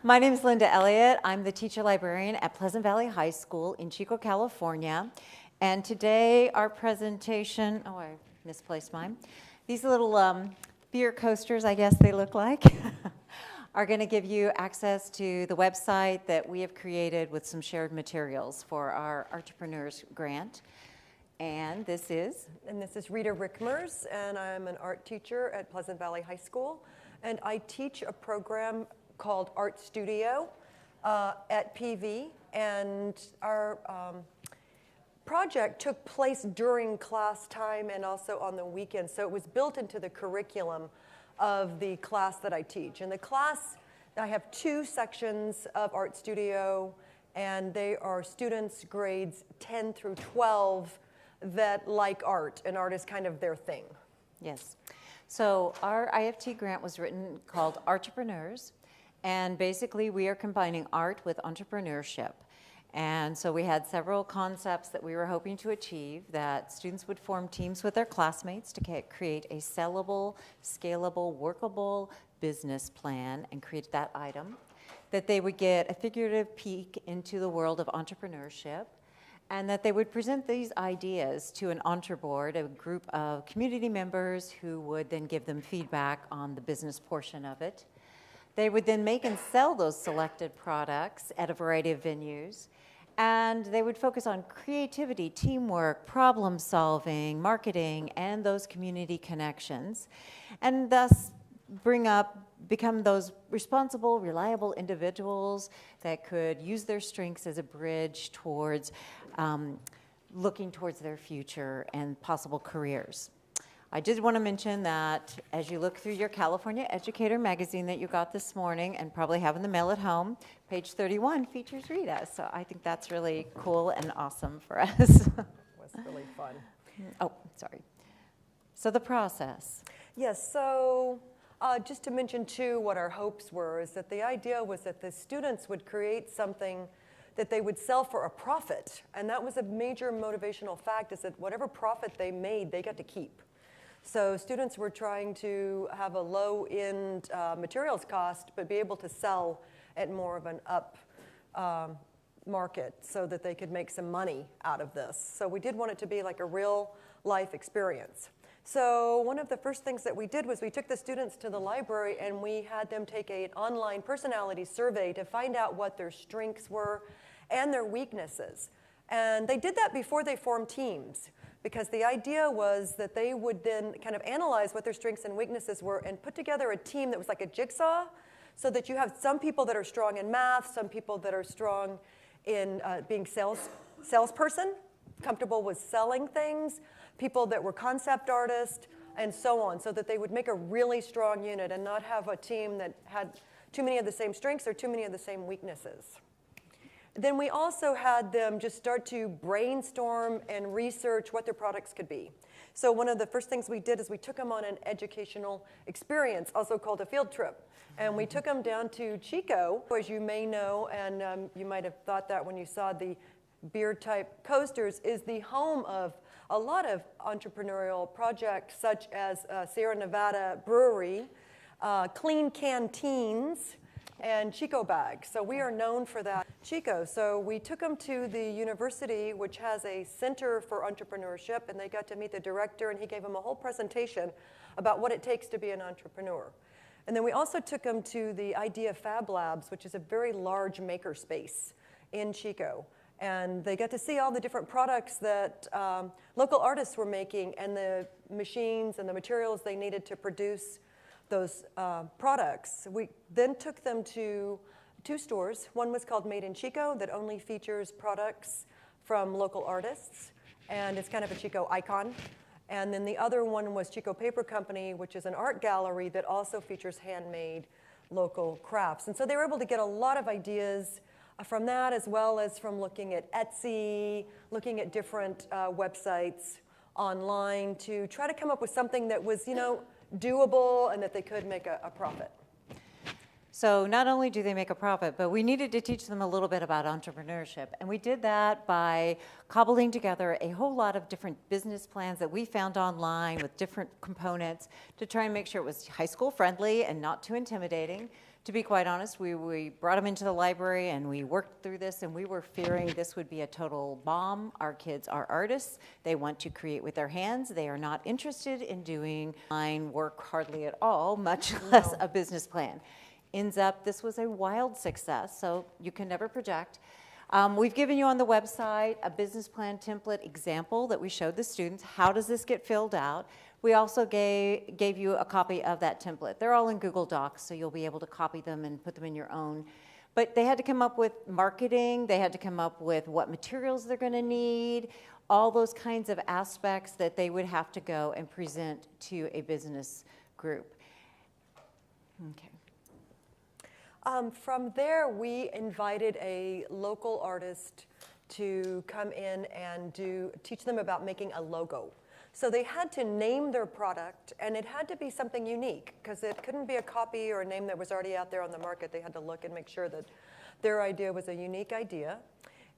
My name is Linda Elliott. I'm the teacher librarian at Pleasant Valley High School in Chico, California. And today our presentation, oh, I misplaced mine. These little beer coasters, I guess they look like, are going to give you access to the website that we have created with some shared materials for our Entrepreneurs Grant. And this is Rita Rickmers, and I'm an art teacher at Pleasant Valley High School. And I teach a program called Art Studio at PV. And our project took place during class time and also on the weekends. So it was built into the curriculum of the class that I teach. In the class, I have two sections of Art Studio, and they are students grades 10 through 12 that like art, and art is kind of their thing. Yes. So our IFT grant was written called Entrepreneurs, and basically we are combining art with entrepreneurship. And so we had several concepts that we were hoping to achieve, that students would form teams with their classmates to create a sellable, scalable, workable business plan and create that item, that they would get a figurative peek into the world of entrepreneurship, and that they would present these ideas to an EntreBoard, a group of community members who would then give them feedback on the business portion of it. They would then make and sell those selected products at a variety of venues, and they would focus on creativity, teamwork, problem solving, marketing, and those community connections, and thus become those responsible, reliable individuals that could use their strengths as a bridge towards looking towards their future and possible careers. I did want to mention that as you look through your California Educator magazine that you got this morning and probably have in the mail at home, page 31 features Rita. So I think that's really cool and awesome for us. It was really fun. Oh, sorry. So the process. Yes, so just to mention too what our hopes were is that the idea was that the students would create something that they would sell for a profit. And that was a major motivational fact, is that whatever profit they made, they got to keep. So students were trying to have a low-end materials cost, but be able to sell at more of an up market so that they could make some money out of this. So we did want it to be like a real life experience. So one of the first things that we did was we took the students to the library and we had them take an online personality survey to find out what their strengths were and their weaknesses. And they did that before they formed teams, because the idea was that they would then kind of analyze what their strengths and weaknesses were and put together a team that was like a jigsaw, so that you have some people that are strong in math, some people that are strong in being salesperson, comfortable with selling things, people that were concept artists, and so on, so that they would make a really strong unit and not have a team that had too many of the same strengths or too many of the same weaknesses. Then we also had them just start to brainstorm and research what their products could be. So one of the first things we did is we took them on an educational experience, also called a field trip. And we took them down to Chico, as you may know, and you might have thought that when you saw the beer-type coasters, is the home of a lot of entrepreneurial projects, such as Sierra Nevada Brewery, Clean Canteens, and Chico Bags. So we are known for that. Chico. So we took them to the university, which has a center for entrepreneurship, and they got to meet the director, and he gave them a whole presentation about what it takes to be an entrepreneur. And then we also took them to the Idea Fab Labs, which is a very large maker space in Chico. And they got to see all the different products that local artists were making, and the machines and the materials they needed to produce those products. We then took them to two stores. One was called Made in Chico, that only features products from local artists, and it's kind of a Chico icon. And then the other one was Chico Paper Company, which is an art gallery that also features handmade local crafts. And so they were able to get a lot of ideas from that, as well as from looking at Etsy, looking at different websites online to try to come up with something that was, doable and that they could make a profit. So not only do they make a profit, but we needed to teach them a little bit about entrepreneurship. And we did that by cobbling together a whole lot of different business plans that we found online with different components to try and make sure it was high school friendly and not too intimidating, To be quite honest, we brought them into the library and we worked through this, and we were fearing this would be a total bomb. Our kids are artists. They want to create with their hands. They are not interested in doing line work hardly at all, much less a business plan. Ends up, this was a wild success, so you can never project. We've given you on the website a business plan template example that we showed the students. How does this get filled out? We also gave you a copy of that template. They're all in Google Docs, so you'll be able to copy them and put them in your own. But they had to come up with marketing. They had to come up with what materials they're going to need, all those kinds of aspects that they would have to go and present to a business group. Okay. From there, we invited a local artist to come in and teach them about making a logo. So they had to name their product, and it had to be something unique, because it couldn't be a copy or a name that was already out there on the market. They had to look and make sure that their idea was a unique idea.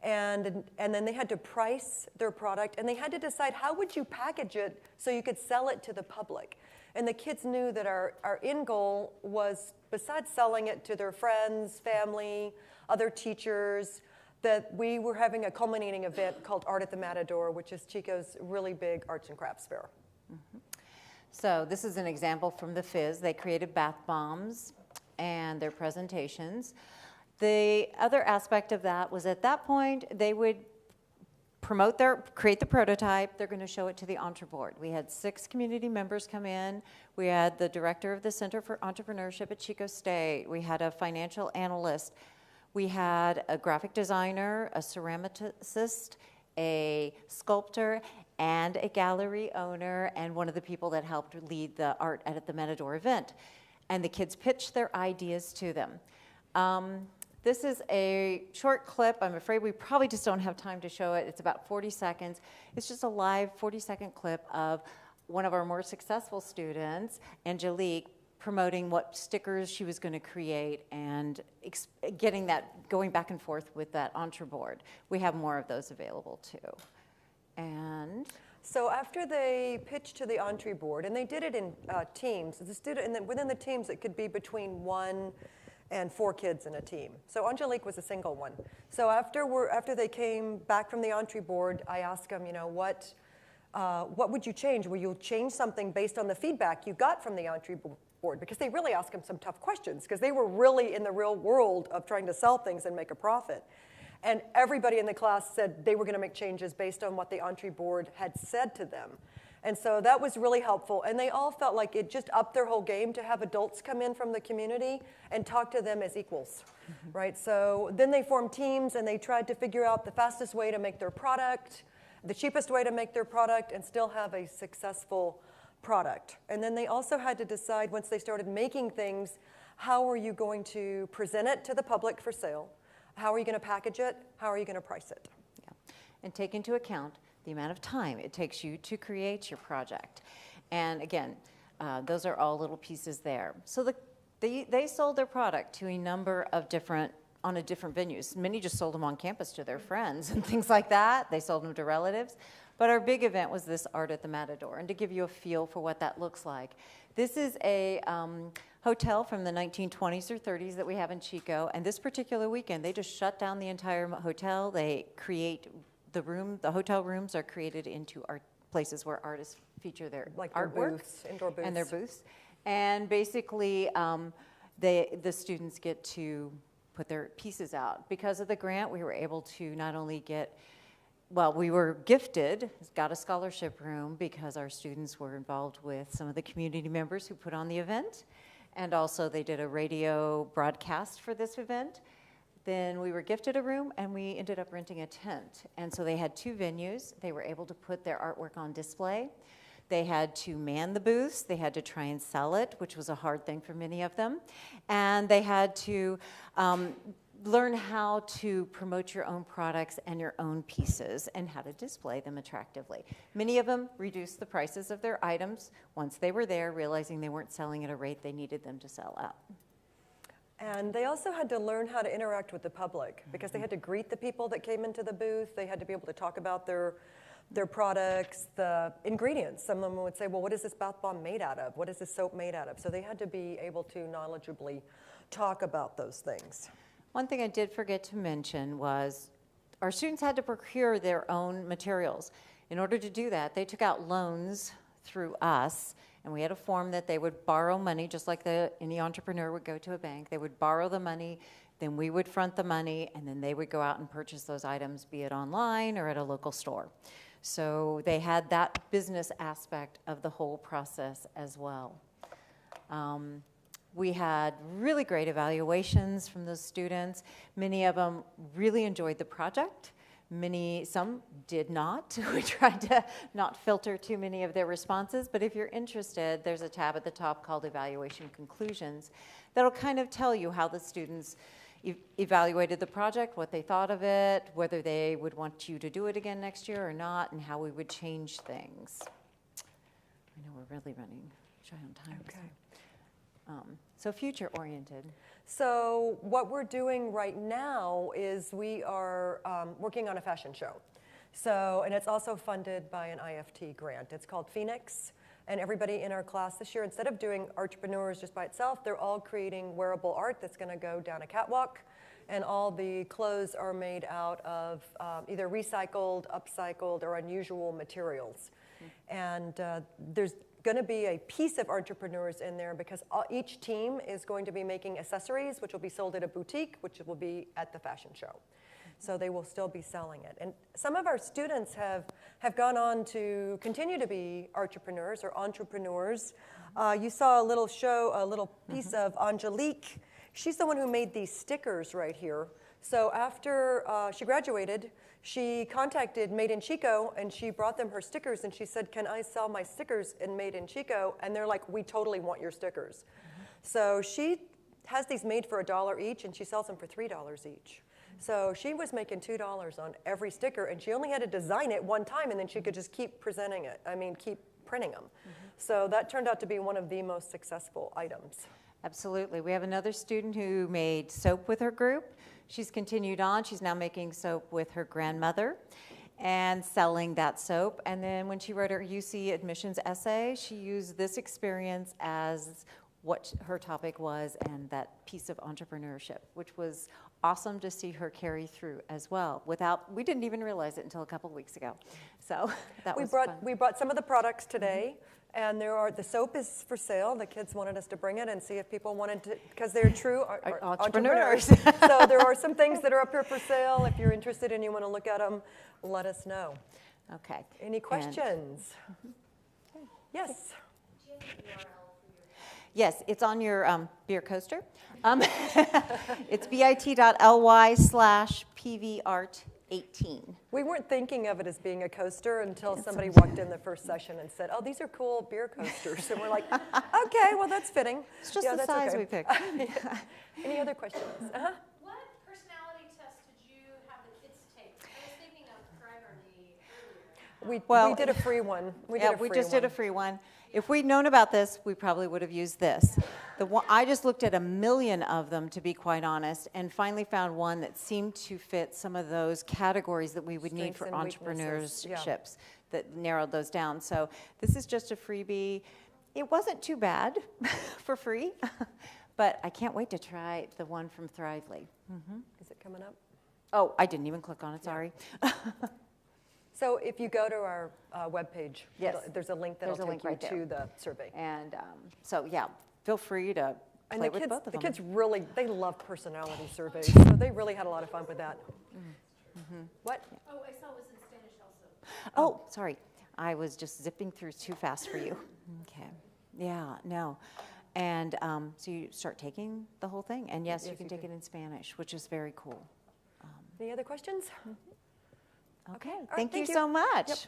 And then they had to price their product, and they had to decide how would you package it so you could sell it to the public. And the kids knew that our end goal was, besides selling it to their friends, family, other teachers, that we were having a culminating event called Art at the Matador, which is Chico's really big arts and crafts fair. Mm-hmm. So this is an example from the Fizz. They created bath bombs and their presentations. The other aspect of that was, at that point, they would create the prototype. They're going to show it to the Entre Board. We had 6 community members come in. We had the director of the Center for Entrepreneurship at Chico State. We had a financial analyst. We had a graphic designer, a ceramicist, a sculptor, and a gallery owner, and one of the people that helped lead the Art at the Matador event. And the kids pitched their ideas to them. This is a short clip. I'm afraid we probably just don't have time to show it. It's about 40 seconds. It's just a live 40-second clip of one of our more successful students, Angelique, promoting what stickers she was going to create and getting that, going back and forth with that Entre Board. We have more of those available too. And so after they pitched to the Entre Board, and they did it in teams, and then within the teams it could be between 1 and 4 kids in a team. So Angelique was a single one. So after they came back from the Entre Board, I asked them, you know, what would you change? Will you change something based on the feedback you got from the Entre Board? Because they really asked them some tough questions, because they were really in the real world of trying to sell things and make a profit. And everybody in the class said they were going to make changes based on what the Entre Board had said to them. And so that was really helpful. And they all felt like it just upped their whole game to have adults come in from the community and talk to them as equals, right? So then they formed teams, and they tried to figure out the fastest way to make their product, the cheapest way to make their product, and still have a successful product. And then they also had to decide, once they started making things, how are you going to present it to the public for sale? How are you going to package it? How are you going to price it? yeah. And take into account the amount of time it takes you to create your project. And again, those are all little pieces there. So they sold their product to a number of different venues. Many just sold them on campus to their friends and things like that. They sold them to relatives. But our big event was this Art at the Matador. And to give you a feel for what that looks like, this is a hotel from the 1920s or 30s that we have in Chico. And this particular weekend, they just shut down the entire hotel. They create the hotel rooms are created into art places where artists feature their artwork, booths, indoor booths. And their booths. And basically, the students get to put their pieces out. Because of the grant, we were able to not only we were gifted, got a scholarship room because our students were involved with some of the community members who put on the event. And also they did a radio broadcast for this event. Then we were gifted a room, and we ended up renting a tent. And so they had 2 venues. They were able to put their artwork on display. They had to man the booths. They had to try and sell it, which was a hard thing for many of them. And they had to learn how to promote your own products and your own pieces and how to display them attractively. Many of them reduced the prices of their items once they were there, realizing they weren't selling at a rate they needed them to sell at. And they also had to learn how to interact with the public, because they had to greet the people that came into the booth. They had to be able to talk about their their products, the ingredients. Some of them would say, well, what is this bath bomb made out of? What is this soap made out of? So they had to be able to knowledgeably talk about those things. One thing I did forget to mention was our students had to procure their own materials. In order to do that, they took out loans through us, and we had a form that they would borrow money, just like any entrepreneur would go to a bank. They would borrow the money, then we would front the money, and then they would go out and purchase those items, be it online or at a local store. So they had that business aspect of the whole process as well. We had really great evaluations from those students. Many of them really enjoyed the project. Some did not. We tried to not filter too many of their responses, but if you're interested, there's a tab at the top called Evaluation Conclusions that'll kind of tell you how the students evaluated the project, what they thought of it, whether they would want you to do it again next year or not, and how we would change things. I know we're really running shy on time. Okay. So future-oriented. So what we're doing right now is we are working on a fashion show. So, and it's also funded by an IFT grant. It's called Phoenix. And everybody in our class this year, instead of doing entrepreneurs just by itself, they're all creating wearable art that's going to go down a catwalk. And all the clothes are made out of either recycled, upcycled, or unusual materials. And there's going to be a piece of entrepreneurs in there because each team is going to be making accessories, which will be sold at a boutique, which will be at the fashion show. So they will still be selling it. And some of our students have gone on to continue to be entrepreneurs or entrepreneurs. You saw a little show, a little piece of Angelique. She's the one who made these stickers right here. So after she graduated, she contacted Made in Chico, and she brought them her stickers, and she said, can I sell my stickers in Made in Chico? And they're like, we totally want your stickers. So she has these made for $1 each, and she sells them for $3 each. So she was making $2 on every sticker, and she only had to design it one time, and then she could just keep presenting it. I mean, keep printing them. So that turned out to be one of the most successful items. Absolutely. We have another student who made soap with her group. She's continued on. She's now making soap with her grandmother and selling that soap. And then when she wrote her UC admissions essay, she used this experience as what her topic was and that piece of entrepreneurship, which was awesome to see her carry through as well. We didn't even realize it until a couple weeks ago. So that was fun. We brought some of the products today. And the soap is for sale. The kids wanted us to bring it and see if people wanted to, because they're true entrepreneurs. So there are some things that are up here for sale. If you're interested and you want to look at them, let us know. Okay. Any questions? Yes. Yes, it's on your beer coaster. It's bit.ly/pvart18. We weren't thinking of it as being a coaster until somebody walked in the first session and said, oh, these are cool beer coasters. And we're like, okay, well, that's fitting. It's just the size we picked. Yeah. Any other questions? What personality test did you have the kids take? I was thinking of Gregorly earlier. We did a free one. We just did a free one. If we'd known about this, we probably would have used this. I just looked at 1 million of them, to be quite honest, and finally found one that seemed to fit some of those categories that we would need for entrepreneurships that narrowed those down. So this is just a freebie. It wasn't too bad for free, but I can't wait to try the one from Thrively. Is it coming up? Oh, I didn't even click on it, sorry. So if you go to our webpage, there's a link that'll take you to the survey. And so, yeah, feel free to play with both of them. The kids really, they love personality surveys, so they really had a lot of fun with that. What? Oh, I saw it was in Spanish also. Oh, sorry. I was just zipping through too fast for you. Okay. Yeah, no. And so you start taking the whole thing. And yes, you can take it in Spanish, which is very cool. Any other questions? Okay. All right, Thank you so much. Yep.